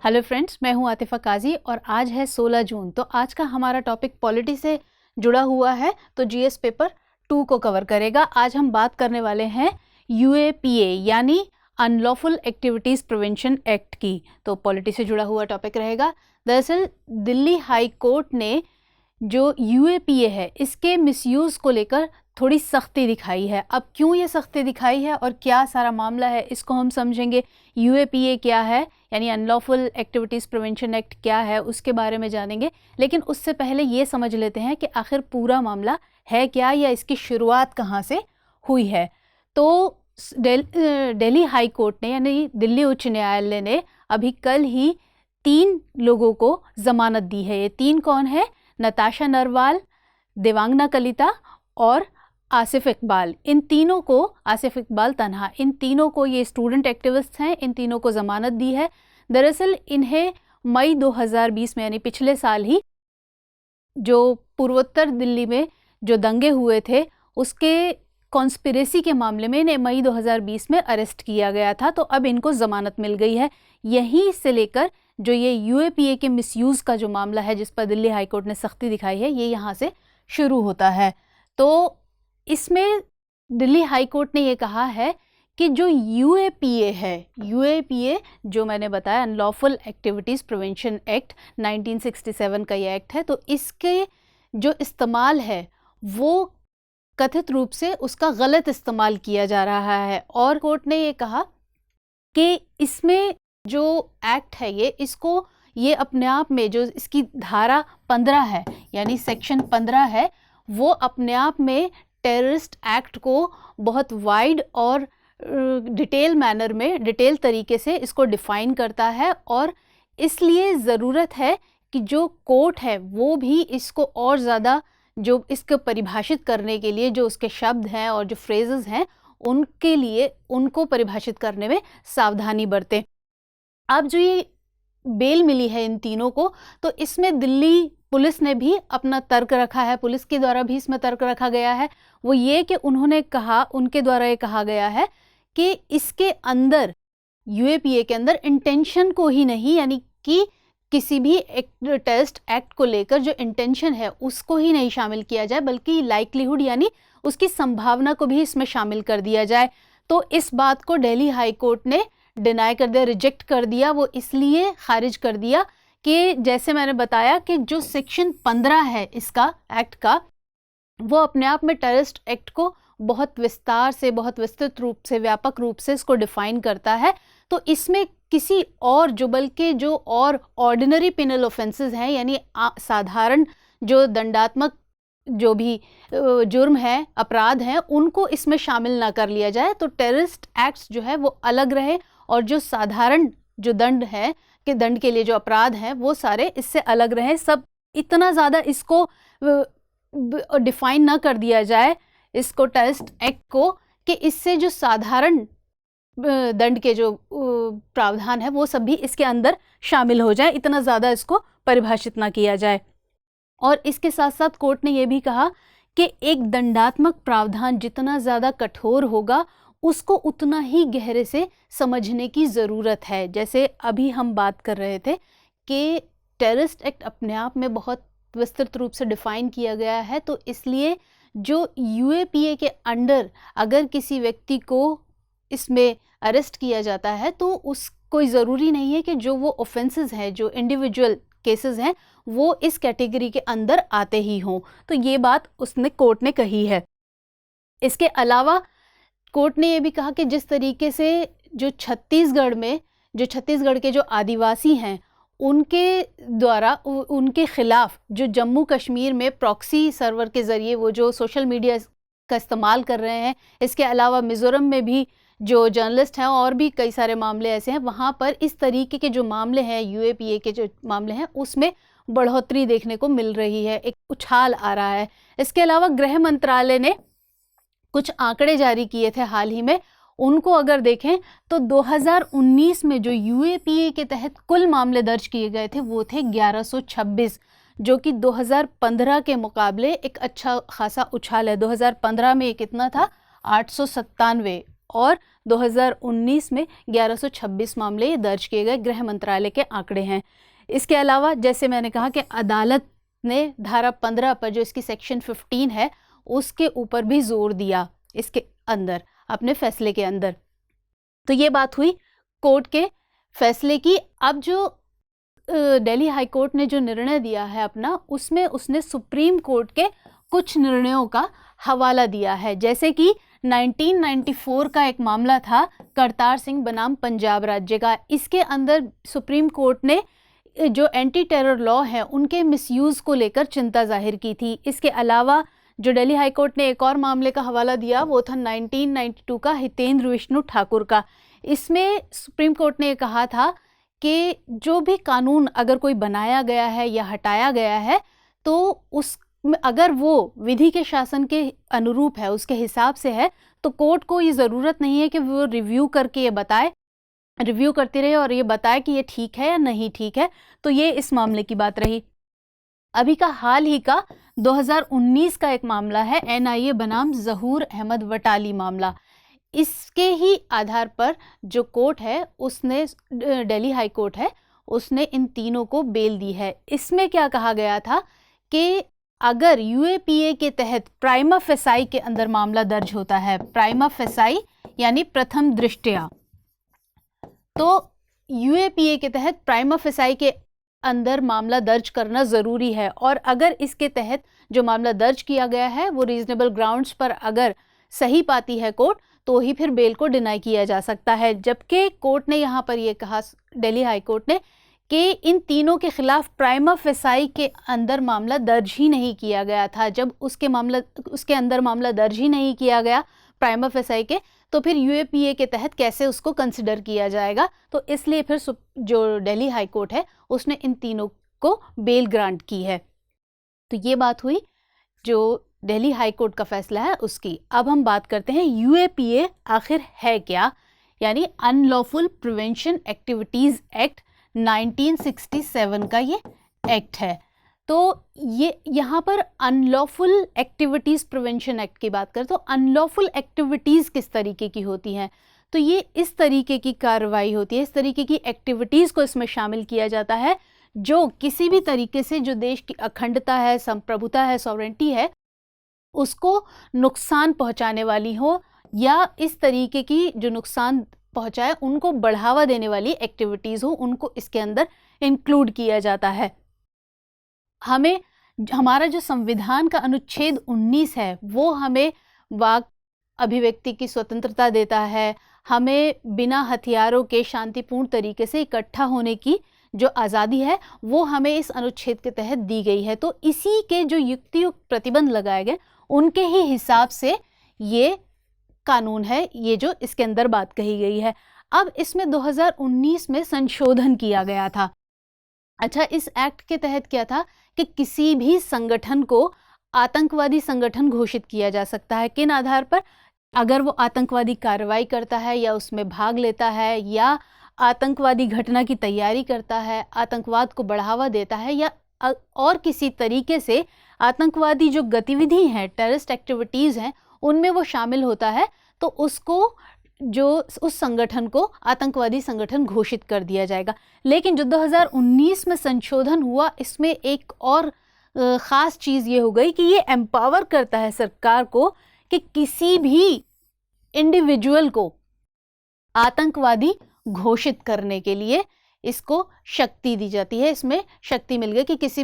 Hello friends, मैं हूं आतिफा काजी और आज है 16 जून। तो आज का हमारा टॉपिक पॉलिटी से जुड़ा हुआ है, तो जीएस पेपर 2 को कवर करेगा। आज हम बात करने वाले हैं यूएपीए यानी अनलॉफुल एक्टिविटीज़ प्रिवेंशन एक्ट की। तो पॉलिटी से जुड़ा हुआ टॉपिक रहेगा। दरअसल दिल्ली हाई कोर्ट ने जो यूएपीए है इसके मिसयूज़ को लेकर थोड़ी सख्ती दिखाई है। अब क्यों ये सख्ती दिखाई है और क्या सारा मामला है, इसको हम समझेंगे। यूएपीए क्या है यानी अनलॉफुल एक्टिविटीज़ प्रिवेंशन एक्ट क्या है, उसके बारे में जानेंगे। लेकिन उससे पहले ये समझ लेते हैं कि आखिर पूरा मामला है क्या या इसकी शुरुआत कहाँ से हुई है। तो दिल्ली हाई कोर्ट ने यानी दिल्ली उच्च न्यायालय ने अभी कल ही 3 लोगों को ज़मानत दी है। ये 3 कौन है? नताशा नरवाल, देवांगना कलिता और आसिफ इकबाल। इन तीनों को, आसिफ इकबाल तन्हा, इन तीनों को, ये स्टूडेंट एक्टिविस्ट हैं, इन तीनों को ज़मानत दी है। दरअसल इन्हें मई 2020 में यानी पिछले साल ही जो पूर्वोत्तर दिल्ली में जो दंगे हुए थे उसके कॉन्स्पिरेसी के मामले में इन्हें मई 2020 में अरेस्ट किया गया था। तो अब इनको ज़मानत मिल गई है। यहीं से लेकर जो ये यूएपीए के मिसयूज़ का जो मामला है जिस पर दिल्ली हाई कोर्ट ने सख्ती दिखाई है, ये यहाँ से शुरू होता है। तो इसमें दिल्ली हाई कोर्ट ने ये कहा है कि जो यूएपीए है, यूएपीए जो मैंने बताया अनलॉफुल एक्टिविटीज़ प्रिवेंशन एक्ट 1967 का ये एक्ट है, तो इसके जो इस्तेमाल है वो कथित रूप से उसका गलत इस्तेमाल किया जा रहा है। और कोर्ट ने ये कहा कि इसमें जो एक्ट है ये अपने आप में जो इसकी धारा 15 है यानी सेक्शन 15 है, वो अपने आप में टेररिस्ट एक्ट को बहुत वाइड और डिटेल मैनर में, डिटेल तरीके से इसको डिफ़ाइन करता है। और इसलिए ज़रूरत है कि जो कोर्ट है वो भी इसको और ज़्यादा जो इसको परिभाषित करने के लिए जो उसके शब्द हैं और जो फ्रेजेस हैं उनके लिए उनको परिभाषित करने में सावधानी बरते। अब जो ये बेल मिली है इन तीनों को, तो इसमें दिल्ली पुलिस ने भी अपना तर्क रखा है, पुलिस के द्वारा भी इसमें तर्क रखा गया है। वो ये कि उन्होंने कहा, उनके द्वारा ये कहा गया है कि इसके अंदर, यूएपीए के अंदर इंटेंशन को ही नहीं, यानी कि किसी भी टेररिस्ट एक्ट को लेकर जो इंटेंशन है उसको ही नहीं शामिल किया जाए, बल्कि लाइक्लीहुड यानी उसकी संभावना को भी इसमें शामिल कर दिया जाए। तो इस बात को दिल्ली हाई कोर्ट ने डिनाई कर दिया, रिजेक्ट कर दिया। वो इसलिए खारिज कर दिया कि जैसे मैंने बताया कि जो सेक्शन 15 है इसका एक्ट का, वो अपने आप में टेररिस्ट एक्ट को बहुत विस्तार से, बहुत विस्तृत रूप से, व्यापक रूप से इसको डिफ़ाइन करता है। तो इसमें किसी और जो, बल्कि जो और ऑर्डिनरी पिनल ऑफेंसेस हैं यानी साधारण जो दंडात्मक जो भी जुर्म है, अपराध हैं, उनको इसमें शामिल ना कर लिया जाए। तो टेररिस्ट एक्ट्स जो है वो अलग रहे और जो साधारण जो दंड है कि दंड के लिए जो अपराध हैं वो सारे इससे अलग रहे। सब इतना ज़्यादा इसको डिफ़ाइन ना कर दिया जाए इसको, टेररिस्ट एक्ट को, कि इससे जो साधारण दंड के जो प्रावधान है वो सब भी इसके अंदर शामिल हो जाए, इतना ज़्यादा इसको परिभाषित ना किया जाए। और इसके साथ साथ कोर्ट ने ये भी कहा कि एक दंडात्मक प्रावधान जितना ज़्यादा कठोर होगा उसको उतना ही गहरे से समझने की ज़रूरत है। जैसे अभी हम बात कर रहे थे कि टेररिस्ट एक्ट अपने आप में बहुत विस्तृत रूप से डिफ़ाइन किया गया है, तो इसलिए जो यूएपीए के अंडर अगर किसी व्यक्ति को इसमें अरेस्ट किया जाता है तो कोई ज़रूरी नहीं है कि जो वो ऑफेंसेस हैं, जो इंडिविजुअल केसेस हैं, वो इस कैटेगरी के अंदर आते ही हों। तो ये बात उसने, कोर्ट ने कही है। इसके अलावा कोर्ट ने ये भी कहा कि जिस तरीके से जो छत्तीसगढ़ के जो आदिवासी हैं उनके द्वारा उनके ख़िलाफ़ जो जम्मू कश्मीर में प्रॉक्सी सर्वर के ज़रिए वो जो सोशल मीडिया का इस्तेमाल कर रहे हैं, इसके अलावा मिज़ोरम में भी जो जर्नलिस्ट हैं और भी कई सारे मामले ऐसे हैं, वहाँ पर इस तरीके के जो मामले हैं, यूएपीए के जो मामले हैं, उसमें बढ़ोतरी देखने को मिल रही है, एक उछाल आ रहा है। इसके अलावा गृह मंत्रालय ने कुछ आंकड़े जारी किए थे हाल ही में, उनको अगर देखें तो 2019 में जो यूएपीए के तहत कुल मामले दर्ज किए गए थे वो थे 1126, जो कि 2015 के मुकाबले एक अच्छा खासा उछाल है। 2015 में ये कितना था? 897, और 2019 में 1126 मामले ये दर्ज किए गए, गृह मंत्रालय के आंकड़े हैं। इसके अलावा जैसे मैंने कहा कि अदालत ने धारा 15 पर, जो इसकी सेक्शन 15 है, उसके ऊपर भी जोर दिया इसके अंदर, अपने फैसले के अंदर। तो ये बात हुई कोर्ट के फैसले की। अब जो दिल्ली हाई कोर्ट ने जो निर्णय दिया है अपना, उसमें उसने सुप्रीम कोर्ट के कुछ निर्णयों का हवाला दिया है। जैसे कि 1994 का एक मामला था करतार सिंह बनाम पंजाब राज्य का। इसके अंदर सुप्रीम कोर्ट ने जो एंटी टेरर लॉ है उनके मिसयूज़ को लेकर चिंता जाहिर की थी। इसके अलावा जो दिल्ली हाई कोर्ट ने एक और मामले का हवाला दिया वो था 1992 का हितेंद्र विष्णु ठाकुर का। इसमें सुप्रीम कोर्ट ने कहा था कि जो भी कानून अगर कोई बनाया गया है या हटाया गया है तो उस अगर वो विधि के शासन के अनुरूप है, उसके हिसाब से है, तो कोर्ट को ये ज़रूरत नहीं है कि वो रिव्यू करके ये बताए, रिव्यू करती रहे और ये बताए कि ये ठीक है या नहीं ठीक है। तो ये इस मामले की बात रही। अभी का हाल ही का 2019 का एक मामला है NIA बनाम ज़हूर अहमद वटाली मामला। इसके ही आधार पर जो कोर्ट है उसने, दिल्ली हाई कोर्ट है, उसने इन तीनों को बेल दी है। इसमें क्या कहा गया था कि अगर UAPA के तहत प्राइमा फेसाई के अंदर मामला दर्ज होता है, प्राइमा फेसाई यानी प्रथम दृष्टया, तो UAPA के तहत प्राइमा फेसाई के अंदर मामला दर्ज करना ज़रूरी है। और अगर इसके तहत जो मामला दर्ज किया गया है वो रीजनेबल ग्राउंड्स पर अगर सही पाती है कोर्ट, तो ही फिर बेल को डिनाई किया जा सकता है। जबकि कोर्ट ने यहाँ पर यह कहा, दिल्ली हाई कोर्ट ने, कि इन तीनों के खिलाफ प्राइमा फेसाई के अंदर मामला दर्ज ही नहीं किया गया था। जब उसके अंदर मामला दर्ज ही नहीं किया गया प्राइमा फेसाई के, तो फिर UAPA के तहत कैसे उसको कंसिडर किया जाएगा। तो इसलिए फिर जो दिल्ली हाई कोर्ट है उसने इन तीनों को बेल ग्रांट की है। तो ये बात हुई जो दिल्ली हाई कोर्ट का फैसला है उसकी। अब हम बात करते हैं UAPA आखिर है क्या, यानी अनलॉफुल प्रिवेंशन एक्टिविटीज़ एक्ट 1967 का ये एक्ट है। तो ये यहाँ पर अनलॉफुल एक्टिविटीज़ प्रिवेंशन एक्ट की बात करें तो अनलॉफुल एक्टिविटीज़ किस तरीके की होती हैं, तो ये इस तरीके की कार्रवाई होती है, इस तरीके की एक्टिविटीज़ को इसमें शामिल किया जाता है जो किसी भी तरीके से जो देश की अखंडता है, संप्रभुता है, सॉवरेंटी है, उसको नुकसान पहुंचाने वाली हो, या इस तरीके की जो नुकसान पहुंचाए उनको बढ़ावा देने वाली एक्टिविटीज़ हो, उनको इसके अंदर इंक्लूड किया जाता है। हमारा जो संविधान का अनुच्छेद 19 है वो हमें वाक अभिव्यक्ति की स्वतंत्रता देता है, हमें बिना हथियारों के शांतिपूर्ण तरीके से इकट्ठा होने की जो आज़ादी है वो हमें इस अनुच्छेद के तहत दी गई है। तो इसी के जो युक्तियुक्त प्रतिबंध लगाए गए उनके ही हिसाब से ये कानून है, ये जो इसके अंदर बात कही गई है। अब इसमें 2019 में संशोधन किया गया था। अच्छा, इस एक्ट के तहत क्या था कि किसी भी संगठन को आतंकवादी संगठन घोषित किया जा सकता है। किन आधार पर? अगर वो आतंकवादी कार्रवाई करता है या उसमें भाग लेता है या आतंकवादी घटना की तैयारी करता है, आतंकवाद को बढ़ावा देता है, या और किसी तरीके से आतंकवादी जो गतिविधि हैं, टेररिस्ट एक्टिविटीज़ हैं, उनमें वो शामिल होता है, तो उसको जो उस संगठन को आतंकवादी संगठन घोषित कर दिया जाएगा। लेकिन जो 2019 में संशोधन हुआ, इसमें एक और ख़ास चीज़ ये हो गई कि ये एम्पावर करता है सरकार को कि किसी भी इंडिविजुअल को आतंकवादी घोषित करने के लिए इसको शक्ति दी जाती है। इसमें शक्ति मिल गई कि किसी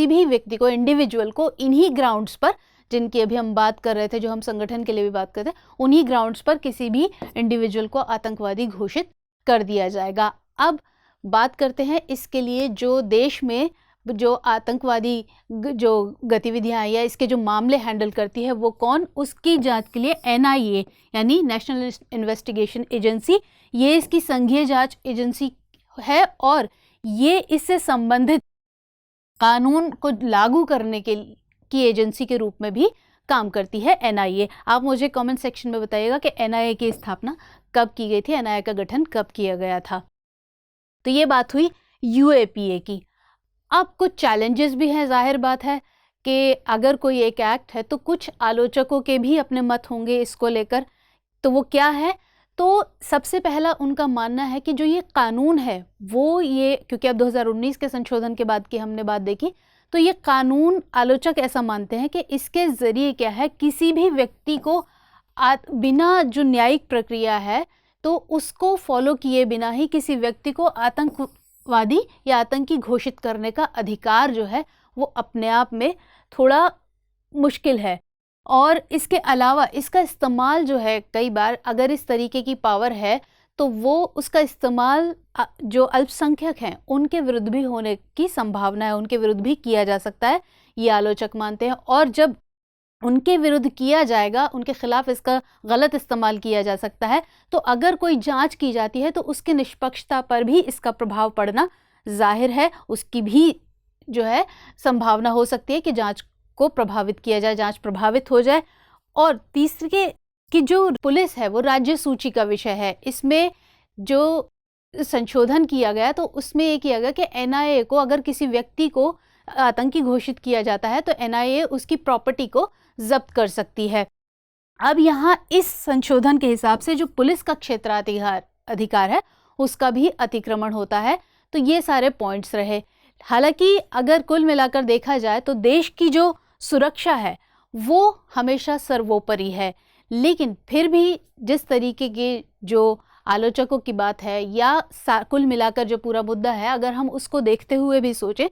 भी व्यक्ति को, इंडिविजुअल को, इन्हीं ग्राउंड्स पर जिनकी अभी हम बात कर रहे थे, जो हम संगठन के लिए भी बात करते हैं, उन्हीं ग्राउंड्स पर किसी भी इंडिविजुअल को आतंकवादी घोषित कर दिया जाएगा। अब बात करते हैं इसके लिए जो देश में जो आतंकवादी जो गतिविधियां या इसके जो मामले हैंडल करती है वो कौन, उसकी जांच के लिए NIA यानी नेशनल इन्वेस्टिगेशन एजेंसी, ये इसकी संघीय जांच एजेंसी है और ये इससे संबंधित कानून को लागू करने की एजेंसी के रूप में भी काम करती है NIA। आप मुझे कमेंट सेक्शन में बताइएगा कि NIA की स्थापना कब की गई थी, NIA का गठन कब किया गया था। तो ये बात हुई UAPA की। अब कुछ चैलेंजेस भी हैं, जाहिर बात है कि अगर कोई एक एक्ट है तो कुछ आलोचकों के भी अपने मत होंगे इसको लेकर तो वो क्या है? तो सबसे पहला उनका मानना है कि जो ये कानून है वो ये, क्योंकि अब 2019 के संशोधन के बाद की हमने बात देखी, तो ये कानून आलोचक ऐसा मानते हैं कि इसके ज़रिए क्या है, किसी भी व्यक्ति को बिना जो न्यायिक प्रक्रिया है तो उसको फॉलो किए बिना ही किसी व्यक्ति को आतंकवादी या आतंकी घोषित करने का अधिकार जो है वो अपने आप में थोड़ा मुश्किल है। और इसके अलावा इसका इस्तेमाल जो है, कई बार अगर इस तरीके की पावर है तो वो उसका इस्तेमाल जो अल्पसंख्यक हैं उनके विरुद्ध भी होने की संभावना है, उनके विरुद्ध भी किया जा सकता है, ये आलोचक मानते हैं। और जब उनके विरुद्ध किया जाएगा, उनके खिलाफ इसका गलत इस्तेमाल किया जा सकता है, तो अगर कोई जांच की जाती है तो उसकी निष्पक्षता पर भी इसका प्रभाव पड़ना जाहिर है, उसकी भी जो है संभावना हो सकती है कि जांच को प्रभावित किया जाए, जांच प्रभावित हो जाए। और तीसरे कि जो पुलिस है वो राज्य सूची का विषय है। इसमें जो संशोधन किया गया तो उसमें ये किया गया कि एनआईए को अगर किसी व्यक्ति को आतंकी घोषित किया जाता है तो एनआईए उसकी प्रॉपर्टी को जब्त कर सकती है। अब यहाँ इस संशोधन के हिसाब से जो पुलिस का क्षेत्राधिकार है उसका भी अतिक्रमण होता है। तो ये सारे पॉइंट्स रहे। हालांकि अगर कुल मिलाकर देखा जाए तो देश की जो सुरक्षा है वो हमेशा सर्वोपरि है, लेकिन फिर भी जिस तरीके के जो आलोचकों की बात है या कुल मिलाकर जो पूरा मुद्दा है, अगर हम उसको देखते हुए भी सोचें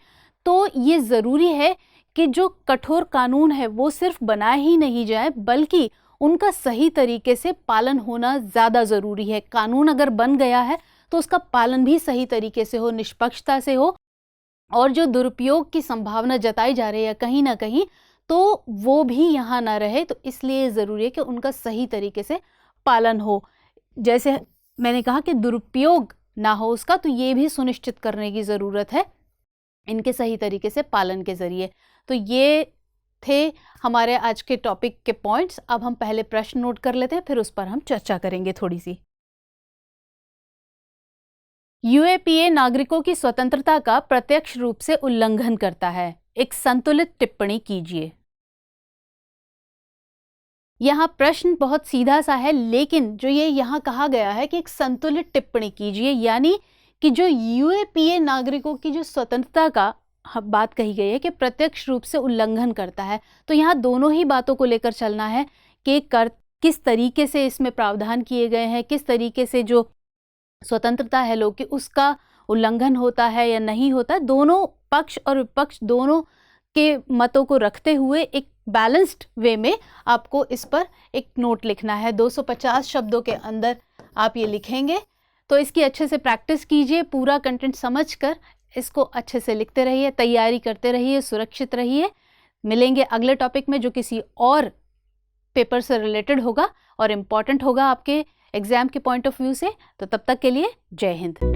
तो ये ज़रूरी है कि जो कठोर कानून है वो सिर्फ बनाए ही नहीं जाए, बल्कि उनका सही तरीके से पालन होना ज़्यादा ज़रूरी है। कानून अगर बन गया है तो उसका पालन भी सही तरीके से हो, निष्पक्षता से हो, और जो दुरुपयोग की संभावना जताई जा रही है कहीं ना कहीं, तो वो भी यहाँ ना रहे। तो इसलिए ज़रूरी है कि उनका सही तरीके से पालन हो। जैसे मैंने कहा कि दुरुपयोग ना हो उसका, तो ये भी सुनिश्चित करने की ज़रूरत है इनके सही तरीके से पालन के ज़रिए। तो ये थे हमारे आज के टॉपिक के पॉइंट्स। अब हम पहले प्रश्न नोट कर लेते हैं, फिर उस पर हम चर्चा करेंगे थोड़ी सी। यूएपीए नागरिकों की स्वतंत्रता का प्रत्यक्ष रूप से उल्लंघन करता है। एक संतुलित टिप्पणी कीजिए। यहाँ प्रश्न बहुत सीधा सा है, लेकिन जो ये यहाँ कहा गया है कि एक संतुलित टिप्पणी कीजिए, यानी कि जो यूएपीए नागरिकों की जो स्वतंत्रता का बात कही गई है कि प्रत्यक्ष रूप से उल्लंघन करता है। तो यहाँ दोनों ही बातों को लेकर चलना है कि किस तरीके से इसमें प्रावधान किए गए हैं, किस तरीके से जो स्वतंत्रता है लोग की उसका उल्लंघन होता है या नहीं होता। दोनों पक्ष और विपक्ष दोनों के मतों को रखते हुए एक बैलेंस्ड वे में आपको इस पर एक नोट लिखना है। 250 शब्दों के अंदर आप ये लिखेंगे। तो इसकी अच्छे से प्रैक्टिस कीजिए, पूरा कंटेंट समझकर इसको अच्छे से लिखते रहिए, तैयारी करते रहिए, सुरक्षित रहिए। मिलेंगे अगले टॉपिक में जो किसी और पेपर से रिलेटेड होगा और इम्पॉर्टेंट होगा आपके एग्जाम के पॉइंट ऑफ व्यू से। तो तब तक के लिए जय हिंद।